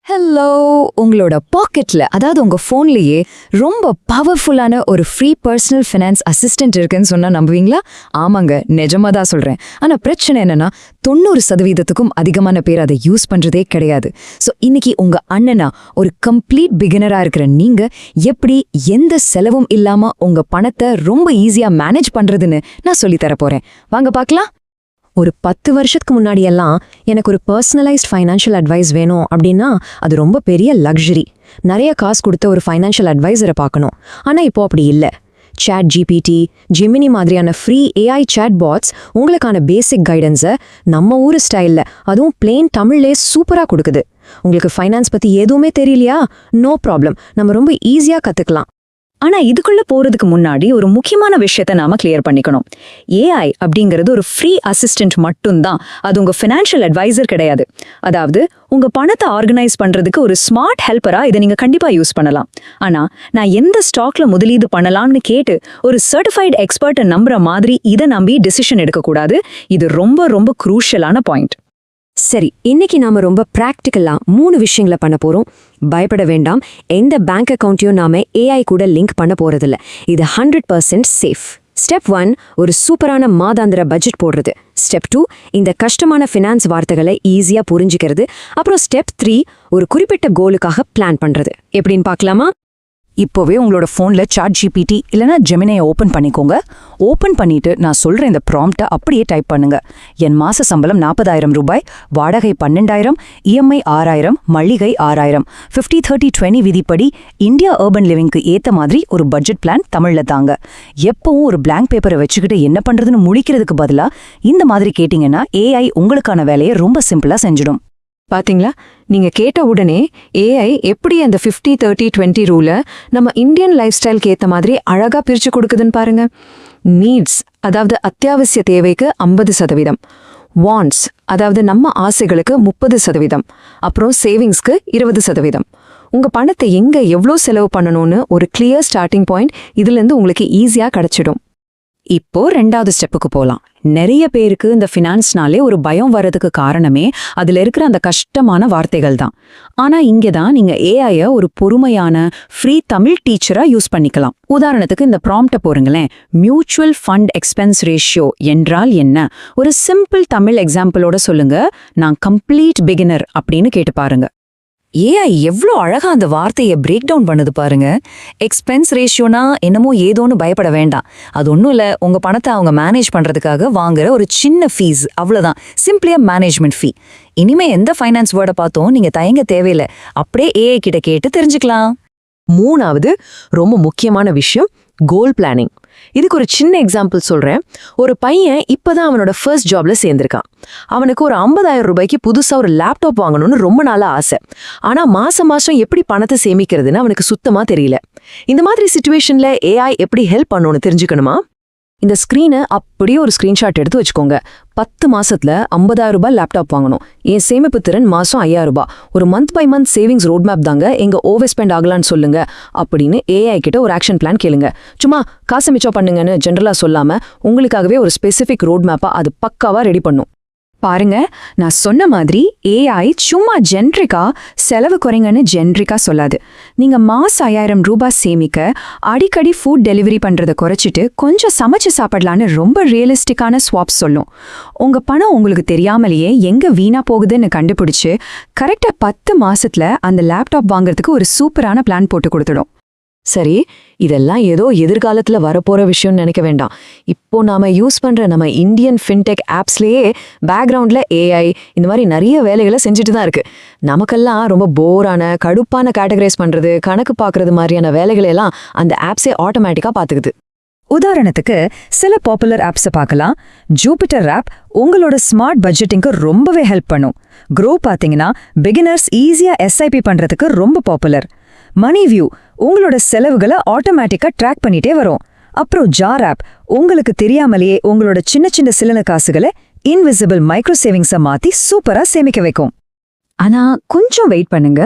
Hello, உங்களோட பாக்கெட்ல அதாவது உங்க போன்லயே ரொம்ப பவர்ஃபுல்லான ஒரு ஃப்ரீ பர்சனல் ஃபினான்ஸ் அசிஸ்டன்ட் இருக்குன்னு சொன்னா நம்புவீங்களா? ஆமாங்க, நிஜமா தான் சொல்றேன். ஆனா பிரச்சனை என்னன்னா 90%க்கும் அதிகமான பேர் அதை யூஸ் பண்றதே கிடையாது. ஸோ இன்னைக்கு உங்க அண்ணனா ஒரு கம்ப்ளீட் பிகினரா இருக்கிற நீங்க எப்படி எந்த செலவும் இல்லாம உங்க பணத்தை ரொம்ப ஈஸியா மேனேஜ் பண்றதுன்னு நான் சொல்லி தர போறேன். வாங்க பார்க்கலாம். ஒரு 10 வருஷத்துக்கு முன்னாடியெல்லாம் எனக்கு ஒரு பர்சனலைஸ்ட் ஃபைனான்ஷியல் அட்வைஸ் வேணும் அப்படின்னா அது ரொம்ப பெரிய லக்ஸரி. நிறைய காசு கொடுத்த ஒரு ஃபைனான்ஷியல் அட்வைசரை பார்க்கணும். ஆனால் இப்போ அப்படி இல்லை. ChatGPT, Gemini மாதிரியான ஃப்ரீ AI chat bots உங்களுக்கான பேசிக் கைடன்ஸை நம்ம ஊர் ஸ்டைலில் அதுவும் பிளெயின் தமிழ்லே சூப்பராக கொடுக்குது. உங்களுக்கு ஃபைனான்ஸ் பற்றி எதுவுமே தெரியலையா? நோ ப்ராப்ளம், நம்ம ரொம்ப ஈஸியாக கற்றுக்கலாம். ஆனா இதுக்குள்ள போறதுக்கு முன்னாடி ஒரு முக்கியமான விஷயத்தை நாம கிளியர் பண்ணிக்கணும். ஏஐ அப்படிங்கிறது ஒரு ஃப்ரீ அசிஸ்டன்ட் மட்டும்தான். அது உங்க ஃபினான்ஷியல் அட்வைசர் கிடையாது. அதாவது உங்க பணத்தை ஆர்கனைஸ் பண்றதுக்கு ஒரு ஸ்மார்ட் ஹெல்ப்பரா இதை நீங்க கண்டிப்பா யூஸ் பண்ணலாம். ஆனா நான் எந்த ஸ்டாக்ல முதலீடு பண்ணலாம்னு கேட்டு ஒரு சர்டிஃபைடு எக்ஸ்பர்ட்டை நம்புற மாதிரி இதை நம்பி டிசிஷன் எடுக்கக்கூடாது. இது ரொம்ப ரொம்ப குரூஷியலான பாயிண்ட். சரி, இன்னைக்கு நாம ரொம்ப பிராக்டிக்கலா 3 விஷயங்களை பண்ண போறோம். பயப்பட வேண்டாம், எந்த பேங்க் அக்கவுண்ட்டையும் நாம ஏஐ கூட லிங்க் பண்ண போறதில்ல. இது 100% சேஃப். ஸ்டெப் 1, ஒரு சூப்பரான மாதாந்திர பட்ஜெட் போடுறது. ஸ்டெப் 2, இந்த கஷ்டமான ஃபினான்ஸ் வார்த்தைகளை ஈஸியா புரிஞ்சுக்கிறது. அப்புறம் ஸ்டெப் 3, ஒரு குறிப்பிட்ட கோலுக்காக பிளான் பண்றது. எப்படின்னு பார்க்கலாமா? இப்போவே உங்களோட ஃபோன்ல ChatGPT இல்லைனா Gemini ஓப்பன் பண்ணிக்கோங்க. ஓப்பன் பண்ணிட்டு நான் சொல்ற இந்த ப்ராம்ப்டை அப்படியே டைப் பண்ணுங்க. என் மாச சம்பளம் 40,000 ரூபாய், வாடகை 12,000, இஎம்ஐ 6,000, மளிகை 6,000, 50-30-20 விதிப்படி இந்தியா அர்பன் லிவிங்க்கு ஏத்த மாதிரி ஒரு பட்ஜெட் பிளான் தமிழ்ல தாங்க. எப்பவும் ஒரு பிளாங்க் பேப்பரை வச்சுக்கிட்டு என்ன பண்றதுன்னு முழிக்கிறதுக்கு பதிலா இந்த மாதிரி கேட்டீங்கன்னா ஏஐ உங்களுக்கான வேலையை ரொம்ப சிம்பிளா செஞ்சிடும். பாத்தீங்களா, நீங்க கேட்ட உடனே ஏஐ எப்படி அந்த 50-30-20 ரூலை நம்ம இந்தியன் லைஃப் ஸ்டைலுக்கு ஏத்த மாதிரி அழகா பிரிச்சு கொடுக்குதுன்னு பாருங்க. நீட்ஸ், அதாவது அத்தியாவசிய தேவைக்கு 50%, வாண்ட்ஸ், அதாவது நம்ம ஆசைகளுக்கு 30%, அப்புறம் சேவிங்ஸ்க்கு 20%. உங்க பணத்தை எங்க எவ்வளோ செலவு பண்ணணும்னு ஒரு கிளியர் ஸ்டார்டிங் பாயிண்ட் இதுலேருந்து உங்களுக்கு ஈஸியா கிடைச்சிடும். இப்போ 2வது ஸ்டெப்புக்கு போலாம். நிறைய பேருக்கு இந்த ஃபினான்ஸ்னாலே ஒரு பயம் வர்றதுக்கு காரணமே அதுல இருக்கிற அந்த கஷ்டமான வார்த்தைகள் தான். ஆனா இங்கதான் நீங்க ஏஐய ஒரு பொறுமையான ஃப்ரீ தமிழ் டீச்சரா யூஸ் பண்ணிக்கலாம். உதாரணத்துக்கு இந்த ப்ராம்ப்ட போறீங்களேன். மியூச்சுவல் ஃபண்ட் எக்ஸ்பென்ஸ் ரேஷியோ என்றால் என்ன? ஒரு சிம்பிள் தமிழ் எக்ஸாம்பிளோட சொல்லுங்க. நான் கம்ப்ளீட் பிகினர் அப்படின்னு கேட்டு பாருங்க. ஏஐ எவ்வளோ அழகா அந்த வார்த்தையை பிரேக் டவுன் பண்ணுது பாருங்க. எக்ஸ்பென்ஸ் ரேஷியோனா என்னமோ ஏதோன்னு பயப்பட வேண்டாம். அது ஒன்றும் இல்லை, உங்க பணத்தை அவங்க மேனேஜ் பண்றதுக்காக வாங்குற ஒரு சின்ன ஃபீஸ், அவ்வளோதான். சிம்பிளியா மேனேஜ்மெண்ட் ஃபீ. இனிமே எந்த ஃபைனான்ஸ் வேர்டை பார்த்தோம் நீங்க தயங்க தேவையில்லை, அப்படியே ஏஐ கிட்ட கேட்டு தெரிஞ்சுக்கலாம். 3வது ரொம்ப முக்கியமான விஷயம், கோல் பிளானிங். இதுக்கு ஒரு சின்ன எக்ஸாம்பிள் சொல்றேன். ஒரு பையன் இப்பதான் அவனோட ஃபர்ஸ்ட் ஜாப்ல சேர்ந்திருக்கான். அவனுக்கு ஒரு 50,000 ரூபாய்க்கு புதுசா ஒரு லேப்டாப் வாங்கணும்னு ரொம்ப நாளா ஆசை. ஆனா மாசம் மாசம் எப்படி பணத்தை சேமிக்கிறதுன்னு அவனுக்கு சுத்தமா தெரியல. இந்த மாதிரி சிச்சுவேஷன்ல ஏஐ எப்படி ஹெல்ப் பண்ணணும்னு தெரிஞ்சுக்கணுமா? இந்த ஸ்கிரீனை அப்படியே ஒரு ஸ்கிரீன்ஷாட் எடுத்து வச்சுக்கோங்க. 10 மாசத்துல 50,000 ரூபாய் லேப்டாப் வாங்கணும். என் சேமிப்பு திறன் மாசம் 5,000 ரூபாய். ஒரு month by month savings road map தாங்க. எங்க ஓவர் ஸ்பெண்ட் ஆகலான்னு சொல்லுங்க அப்படின்னு ஏஐ கிட்ட ஒரு ஆக்ஷன் பிளான் கேளுங்க. சும்மா காசு மிச்சம் பண்ணுங்கன்னு ஜென்ரலா சொல்லாம உங்களுக்காகவே ஒரு ஸ்பெசிபிக் ரோட் மேப்பா அது பக்காவா ரெடி பண்ணும். பாருங்க, நான் சொன்ன மாதிரி ஏஐ சும்மா ஜென்ரிக்கா செலவு குறைங்கன்னு ஜென்ரிக்கா சொல்லாது. நீங்க மாசம் 5,000 ரூபாய் சேமிக்க அடிக்கடி ஃபுட் டெலிவரி பண்றதை குறைச்சிட்டு கொஞ்சம் சமைச்சு சாப்பிடலான்னு ரொம்ப ரியலிஸ்டிக்கான ஸ்வாப் சொல்லும். உங்க பணம் உங்களுக்கு தெரியாமலேயே எங்க வீணா போகுதுன்னு கண்டுபிடிச்சு கரெக்டா 10 மாசத்துல அந்த லேப்டாப் வாங்குறதுக்கு ஒரு சூப்பரான பிளான் போட்டு கொடுத்துடும். சரி, இதெல்லாம் ஏதோ எதிர்காலத்துல வரப்போற விஷயம்னு நினைக்க வேண்டாம். இப்போ நாம யூஸ் பண்ற நம்ம இந்தியன் ஃபின்டெக் ஆப்ஸ்லயே பேக்ரவுண்ட்ல ஏஐ இந்த மாதிரி நிறைய வேலைகளை செஞ்சுட்டு தான் இருக்கு. நமக்கெல்லாம் ரொம்ப போரான கடுப்பான கேட்டகரைஸ் பண்றது, கணக்கு பார்க்கறது மாதிரியான வேலைகளை எல்லாம் அந்த ஆப்ஸே ஆட்டோமேட்டிக்கா பாத்துக்குது. உதாரணத்துக்கு சில பாப்புலர் ஆப்ஸை பார்க்கலாம். ஜூபிட்டர் ஆப் உங்களோட ஸ்மார்ட் பட்ஜெட்டிங்க்கு ரொம்பவே ஹெல்ப் பண்ணும். க்ரோ பார்த்தீங்கன்னா பிகினர்ஸ் ஈஸியா எஸ்ஐபி பண்றதுக்கு ரொம்ப பாப்புலர். மணி வியூ உங்களோட செலவுகளை ஆட்டோமேட்டிக்கா ட்ராக் பண்ணிட்டே வரும். அப்புறம் ஜார் ஆப் உங்களுக்கு தெரியாமலேயே உங்களோட சின்ன சின்ன சிலன காசுகளை இன்விசிபிள் மைக்ரோ சேவிங்ஸை மாத்தி சூப்பரா சேமிக்க வைக்கும். ஆனா கொஞ்சம் வெயிட் பண்ணுங்க,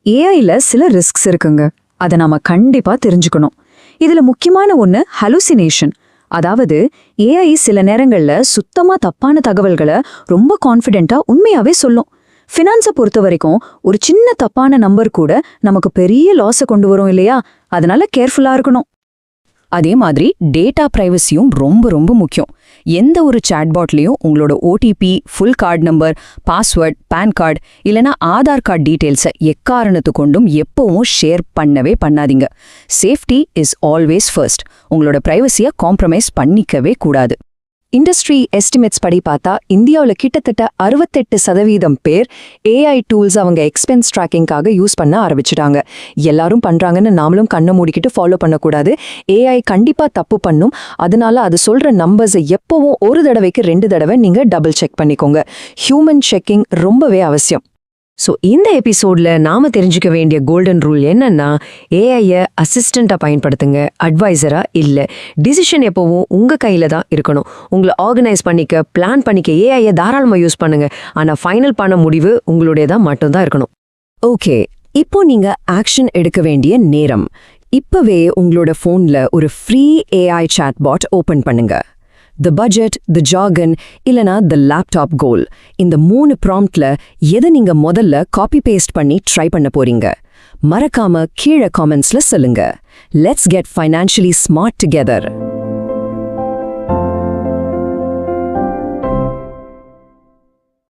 ஏஐல சில ரிஸ்க்ஸ் இருக்குங்க. அதை நாம கண்டிப்பா தெரிஞ்சுக்கணும். இதுல முக்கியமான ஒண்ணு ஹலுசினேஷன். அதாவது ஏஐ சில நேரங்கள்ல சுத்தமா தப்பான தகவல்களை ரொம்ப கான்ஃபிடென்ட்டா உண்மையாவே சொல்லும். ஃபினான்ஸை பொறுத்த வரைக்கும் ஒரு சின்ன தப்பான நம்பர் கூட நமக்கு பெரிய லாஸை கொண்டு வரும் இல்லையா? அதனால கேர்ஃபுல்லா இருக்கணும். அதே மாதிரி டேட்டா பிரைவசியும் ரொம்ப ரொம்ப முக்கியம். எந்த ஒரு சாட்பாட்லயும் உங்களோட OTP, full card number, password, PAN card இல்லனா ஆதார் கார்டு டீடைல்ஸை எக்காரணத்து கொண்டும் எப்பவும் ஷேர் பண்ணவே பண்ணாதீங்க. Safety is always first. உங்களோட பிரைவசியை காம்ப்ரமைஸ் பண்ணிக்கவே கூடாது. இண்டஸ்ட்ரி எஸ்டிமேட்ஸ் படி பார்த்தா இந்தியாவில் கிட்டத்தட்ட 68% பேர் ஏஐ டூல்ஸ் அவங்க எக்ஸ்பென்ஸ் ட்ராக்கிங்காக யூஸ் பண்ண ஆரம்பிச்சிட்டாங்க. எல்லாரும் பண்றாங்கன்னு நாமளும் கண்ணை மூடிக்கிட்டு ஃபாலோ பண்ணக்கூடாது. ஏஐ கண்டிப்பா தப்பு பண்ணும். அதனால அது சொல்ற நம்பர்ஸை எப்பவும் ஒரு தடவைக்கு 2 தடவை நீங்க டபுள் செக் பண்ணிக்கோங்க. ஹியூமன் செக்கிங் ரொம்பவே அவசியம். ஸோ இந்த எபிசோட்ல நாம தெரிஞ்சுக்க வேண்டிய கோல்டன் ரூல் என்னன்னா, ஏஐயை அசிஸ்டண்ட்டாக பயன்படுத்துங்க, அட்வைசரா இல்லை. டிசிஷன் எப்பவும் உங்க கையில தான் இருக்கணும். உங்களை ஆர்கனைஸ் பண்ணிக்க, பிளான் பண்ணிக்க ஏஐயை தாராளமாக யூஸ் பண்ணுங்க. ஆனால் ஃபைனல் பண்ண முடிவு உங்களுடையதான் மட்டும்தான் இருக்கணும். ஓகே, இப்போ நீங்க ஆக்ஷன் எடுக்க வேண்டிய நேரம். இப்பவே உங்களோட ஃபோன்ல ஒரு ஃப்ரீ ஏஐ சாட்பாட் ஓபன் பண்ணுங்க. The budget, the jargon, இல்லனா the laptop goal. இந்த 3 ப்ராம்ப்ட்ல எதை நீங்க முதல்ல காப்பி பேஸ்ட் பண்ணி ட்ரை பண்ண போறீங்க? மறக்காம கீழே காமெண்ட்ஸ்ல சொல்லுங்க. Let's get financially smart together.